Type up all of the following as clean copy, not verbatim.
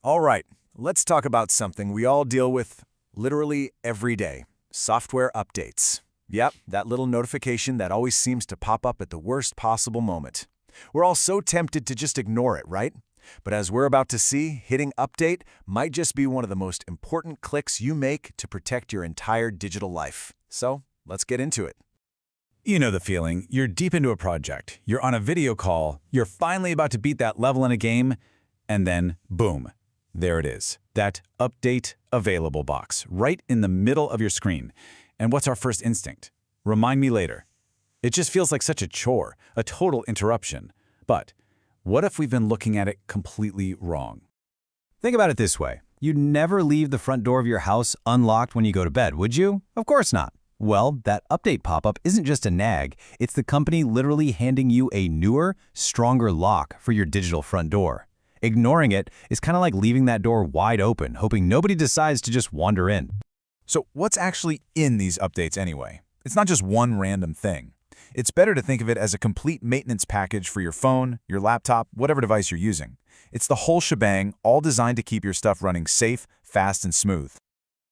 All right, let's talk about something we all deal with literally every day: software updates. Yep, that little notification that always seems to pop up at the worst possible moment. We're all so tempted to just ignore it, right? But as we're about to see, hitting update might just be one of the most important clicks you make to protect your entire digital life. So, let's get into it. You know the feeling. You're deep into a project, you're on a video call, you're finally about to beat that level in a game, and then, boom, there it is, that Update Available box, right in the middle of your screen. And what's our first instinct? Remind me later. It just feels like such a chore, a total interruption. But what if we've been looking at it completely wrong? Think about it this way. You'd never leave the front door of your house unlocked when you go to bed, would you? Of course not. Well, that update pop-up isn't just a nag. It's the company literally handing you a newer, stronger lock for your digital front door. Ignoring it is kind of like leaving that door wide open, hoping nobody decides to just wander in. So what's actually in these updates anyway? It's not just one random thing. It's better to think of it as a complete maintenance package for your phone, your laptop, whatever device you're using. It's the whole shebang, all designed to keep your stuff running safe, fast, and smooth.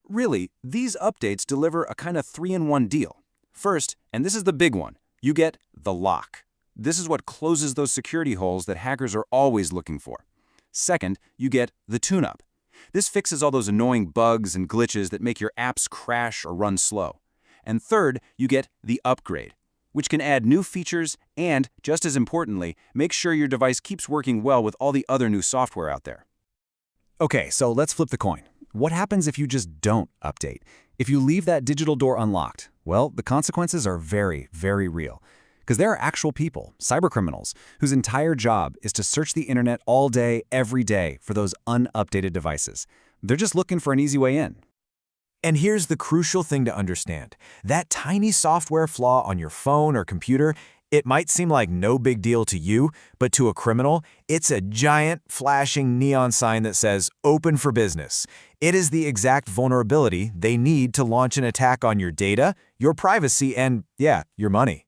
Really, these updates deliver a kind of 3-in-1 deal. First, and this is the big one, you get the lock. This is what closes those security holes that hackers are always looking for. Second, you get the tune-up. This fixes all those annoying bugs and glitches that make your apps crash or run slow. And third, you get the upgrade, which can add new features and, just as importantly, make sure your device keeps working well with all the other new software out there. Okay, so let's flip the coin. What happens if you just don't update? If you leave that digital door unlocked? Well, the consequences are very, very real. Because there are actual people, cybercriminals, whose entire job is to search the internet all day, every day for those unupdated devices. They're just looking for an easy way in. And here's the crucial thing to understand. That tiny software flaw on your phone or computer, it might seem like no big deal to you, but to a criminal, it's a giant flashing neon sign that says, "Open for business." It is the exact vulnerability they need to launch an attack on your data, your privacy, and, yeah, your money.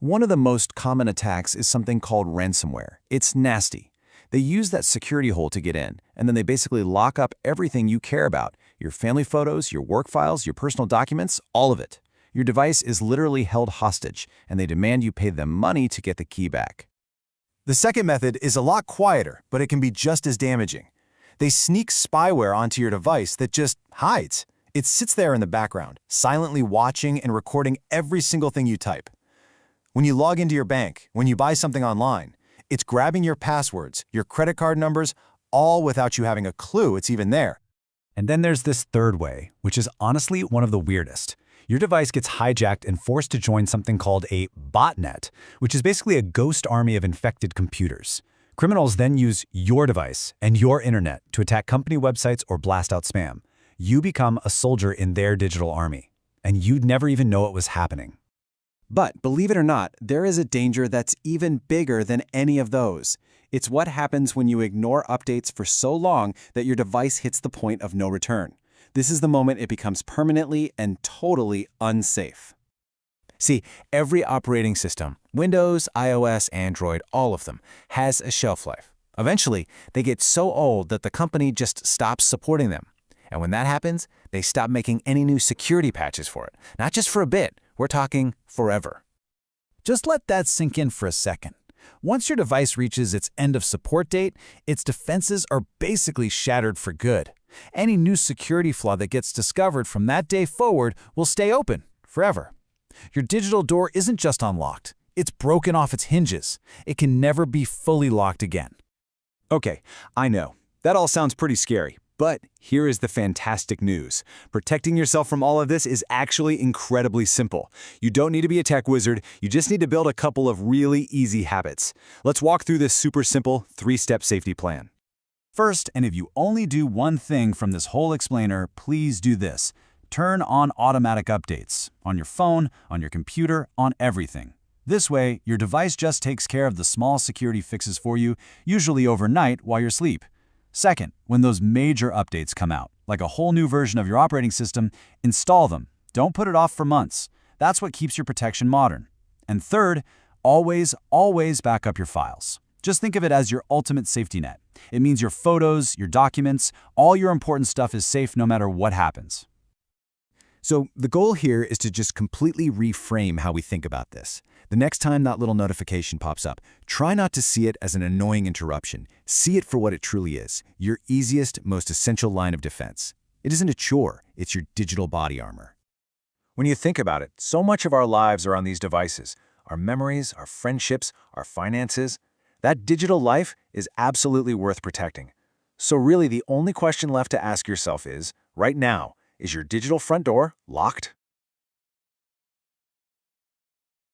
One of the most common attacks is something called ransomware. It's nasty. They use that security hole to get in, and then they basically lock up everything you care about: your family photos, your work files, your personal documents, all of it. Your device is literally held hostage, and they demand you pay them money to get the key back. The second method is a lot quieter, but it can be just as damaging. They sneak spyware onto your device that just hides. It sits there in the background, silently watching and recording every single thing you type. When you log into your bank, when you buy something online, it's grabbing your passwords, your credit card numbers, all without you having a clue it's even there. And then there's this third way, which is honestly one of the weirdest. Your device gets hijacked and forced to join something called a botnet, which is basically a ghost army of infected computers. Criminals then use your device and your internet to attack company websites or blast out spam. You become a soldier in their digital army, and you'd never even know it was happening. But believe it or not, there is a danger that's even bigger than any of those. It's what happens when you ignore updates for so long that your device hits the point of no return. This is the moment it becomes permanently and totally unsafe. See, every operating system, Windows, iOS, Android, all of them, has a shelf life. Eventually, they get so old that the company just stops supporting them. And when that happens, they stop making any new security patches for it. Not just for a bit, we're talking forever. Just let that sink in for a second. Once your device reaches its end of support date, its defenses are basically shattered for good. Any new security flaw that gets discovered from that day forward will stay open forever. Your digital door isn't just unlocked, it's broken off its hinges. It can never be fully locked again. Okay, I know, that all sounds pretty scary, but here is the fantastic news. Protecting yourself from all of this is actually incredibly simple. You don't need to be a tech wizard, you just need to build a couple of really easy habits. Let's walk through this super simple 3-step safety plan. First, and if you only do one thing from this whole explainer, please do this. Turn on automatic updates on your phone, on your computer, on everything. This way, your device just takes care of the small security fixes for you, usually overnight while you're asleep. Second, when those major updates come out, like a whole new version of your operating system, install them. Don't put it off for months. That's what keeps your protection modern. And third, always back up your files. Just think of it as your ultimate safety net. It means your photos, your documents, all your important stuff is safe no matter what happens. So the goal here is to just completely reframe how we think about this. The next time that little notification pops up, try not to see it as an annoying interruption. See it for what it truly is, your easiest, most essential line of defense. It isn't a chore, it's your digital body armor. When you think about it, so much of our lives are on these devices. Our memories, our friendships, our finances. That digital life is absolutely worth protecting. So really the only question left to ask yourself is, right now, is your digital front door locked?